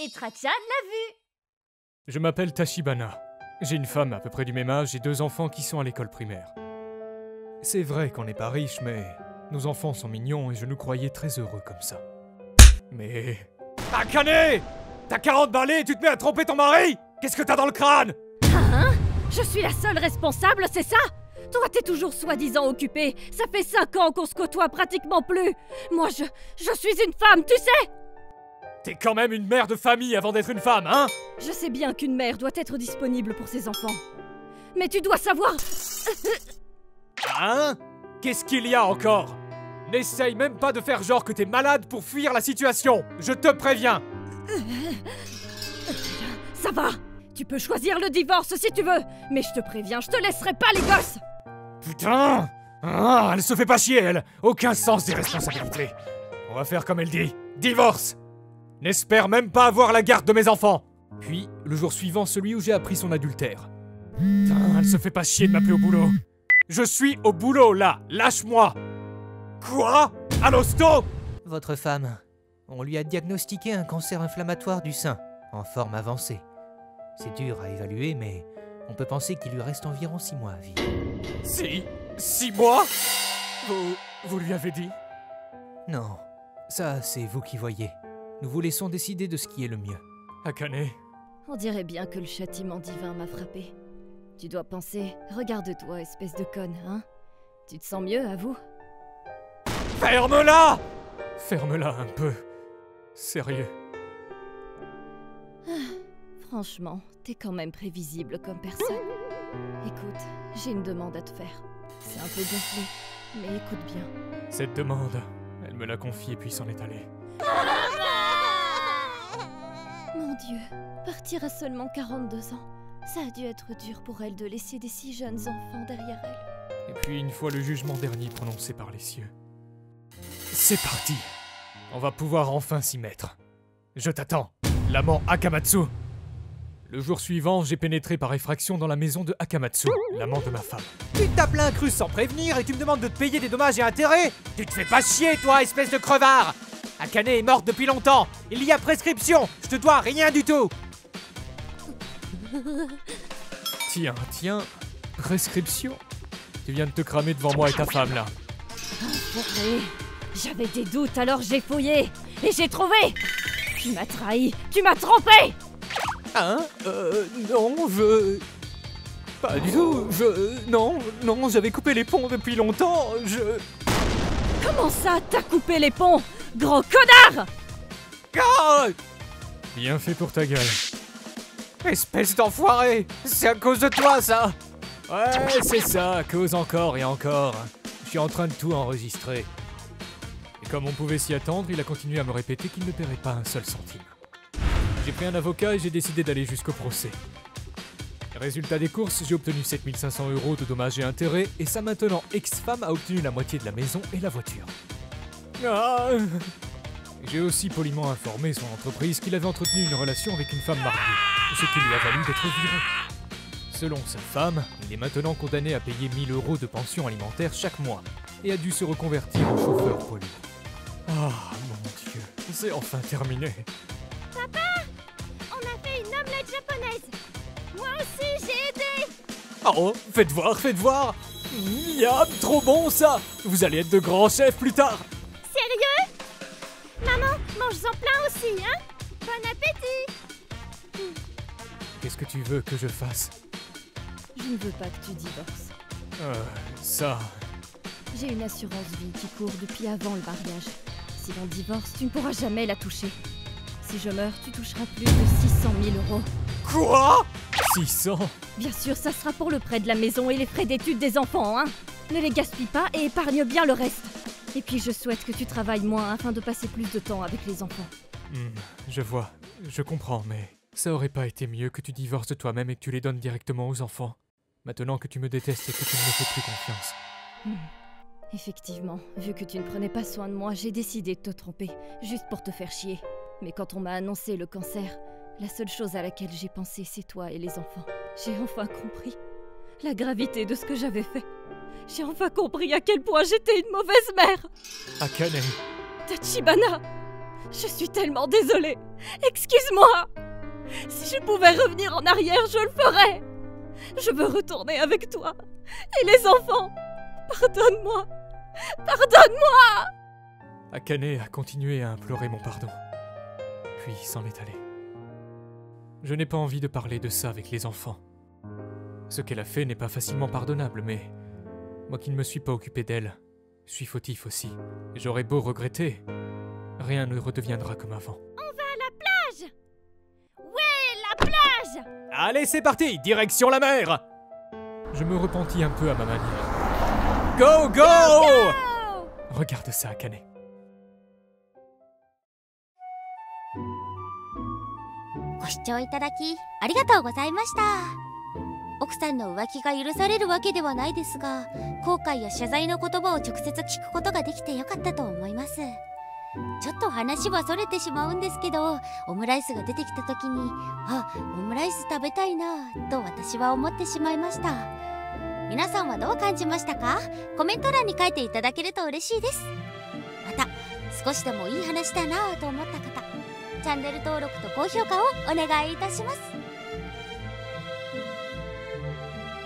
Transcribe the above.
Et Tracha l'a vu. Je m'appelle Tachibana. J'ai une femme à peu près du même âge et 2 enfants qui sont à l'école primaire. C'est vrai qu'on n'est pas riche, mais nos enfants sont mignons et je nous croyais très heureux comme ça. Mais... Akane! T'as 40 balais et tu te mets à tromper ton mari? Qu'est-ce que t'as dans le crâne? Hein? Je suis la seule responsable, c'est ça? Toi, t'es toujours soi-disant occupée. Ça fait 5 ans qu'on se côtoie pratiquement plus. Moi, je suis une femme, tu sais? T'es quand même une mère de famille avant d'être une femme, hein? Je sais bien qu'une mère doit être disponible pour ses enfants. Mais tu dois savoir... Hein? Qu'est-ce qu'il y a encore? N'essaye même pas de faire genre que t'es malade pour fuir la situation. Je te préviens. Ça va. Tu peux choisir le divorce si tu veux. Mais je te préviens, je te laisserai pas les gosses. Putain! Ah, elle se fait pas chier, elle! Aucun sens des responsabilités. On va faire comme elle dit. Divorce! N'espère même pas avoir la garde de mes enfants. Puis, le jour suivant, celui où j'ai appris son adultère. Putain, elle se fait pas chier de m'appeler au boulot. Je suis au boulot, là! Lâche-moi! Quoi? À l'hosto? Votre femme, on lui a diagnostiqué un cancer inflammatoire du sein, en forme avancée. C'est dur à évaluer, mais on peut penser qu'il lui reste environ 6 mois à vivre. 6 mois? Vous lui avez dit? Non, ça c'est vous qui voyez. Nous vous laissons décider de ce qui est le mieux. Akane, On dirait bien que le châtiment divin m'a frappé. Tu dois penser, regarde-toi, espèce de conne, hein? Tu te sens mieux, avoue? ferme-la! Ferme-la un peu. Sérieux. Franchement, t'es quand même prévisible comme personne. Écoute, j'ai une demande à te faire. C'est un peu gonflé, mais écoute bien. Cette demande, elle me l'a confiée puis s'en est allée. Mon Dieu, partir à seulement 42 ans. Ça a dû être dur pour elle de laisser des si jeunes enfants derrière elle. Et puis une fois le jugement dernier prononcé par les cieux. C'est parti! On va pouvoir enfin s'y mettre. Je t'attends, l'amant Akamatsu. Le jour suivant, j'ai pénétré par effraction dans la maison de Akamatsu, l'amant de ma femme. Tu tapes l'incruste sans prévenir et tu me demandes de te payer des dommages et intérêts? Tu te fais pas chier, toi, espèce de crevard! Akane est morte depuis longtemps. Il y a prescription. Je te dois rien du tout. Tiens, prescription? Tu viens de te cramer devant moi et ta femme, là. Enfoiré. J'avais des doutes, alors j'ai fouillé. Et j'ai trouvé. Tu m'as trahi. Tu m'as trompé. Hein? Non, pas du tout, Non, j'avais coupé les ponts depuis longtemps, Comment ça, t'as coupé les ponts? Gros connard! Ah! Bien fait pour ta gueule. Espèce d'enfoiré! C'est à cause de toi, ça! Ouais, c'est ça, à cause encore et encore. Je suis en train de tout enregistrer. Et comme on pouvait s'y attendre, il a continué à me répéter qu'il ne paierait pas un seul centime. J'ai pris un avocat et j'ai décidé d'aller jusqu'au procès. Résultat des courses, j'ai obtenu 7500 € de dommages et intérêts, et sa maintenant ex-femme a obtenu la moitié de la maison et la voiture. Ah. J'ai aussi poliment informé son entreprise qu'il avait entretenu une relation avec une femme mariée, ce qui lui a valu d'être viré. Selon sa femme, il est maintenant condamné à payer 1000 € de pension alimentaire chaque mois, et a dû se reconvertir en chauffeur poids lourd. Ah, mon Dieu, c'est enfin terminé. Une omelette japonaise. Moi aussi, j'ai aidé. Oh, faites voir. Miam, trop bon ça. Vous allez être de grands chefs plus tard. Sérieux? Maman, mange-en plein aussi, hein? Bon appétit. Qu'est-ce que tu veux que je fasse? Je ne veux pas que tu divorces. Ça... J'ai une assurance vie qui court depuis avant le mariage. Si l'on divorce, tu ne pourras jamais la toucher. Si je meurs, tu toucheras plus de 600 000 €. Quoi? 600? Bien sûr, ça sera pour le prêt de la maison et les frais d'études des enfants, hein? Ne les gaspille pas et épargne bien le reste. Et puis je souhaite que tu travailles moins afin de passer plus de temps avec les enfants. Je vois, je comprends, mais ça aurait pas été mieux que tu divorces de toi-même et que tu les donnes directement aux enfants? Maintenant que tu me détestes et que tu ne me fais plus confiance. Effectivement, vu que tu ne prenais pas soin de moi, j'ai décidé de te tromper, juste pour te faire chier. Mais quand on m'a annoncé le cancer, la seule chose à laquelle j'ai pensé, c'est toi et les enfants. J'ai enfin compris la gravité de ce que j'avais fait. J'ai enfin compris à quel point j'étais une mauvaise mère. Akane. Tachibana, je suis tellement désolée. Excuse-moi. Si je pouvais revenir en arrière, je le ferais. Je veux retourner avec toi. Et les enfants. Pardonne-moi. Pardonne-moi. Akane a continué à implorer mon pardon, puis s'en est allée. Je n'ai pas envie de parler de ça avec les enfants. Ce qu'elle a fait n'est pas facilement pardonnable, mais moi qui ne me suis pas occupé d'elle, suis fautif aussi. J'aurais beau regretter, rien ne redeviendra comme avant. On va à la plage. Ouais, la plage. Allez, c'est parti, direction la mer. Je me repentis un peu à ma manière. Go, go, Go! Regarde ça, Akane. ご視聴いただきありがとうございました。奥さんの浮気が許されるわけではないですが、後悔や謝罪の言葉を直接聞くことができてよかったと思います。ちょっと話はそれてしまうんですけど、オムライスが出てきた時に、あ、オムライス食べたいなと私は思ってしまいました。皆さんはどう感じましたか？コメント欄に書いていただけると嬉しいです。また少しでもいい話だなと思った方、チャンネル登録と高評価をお願いいたします。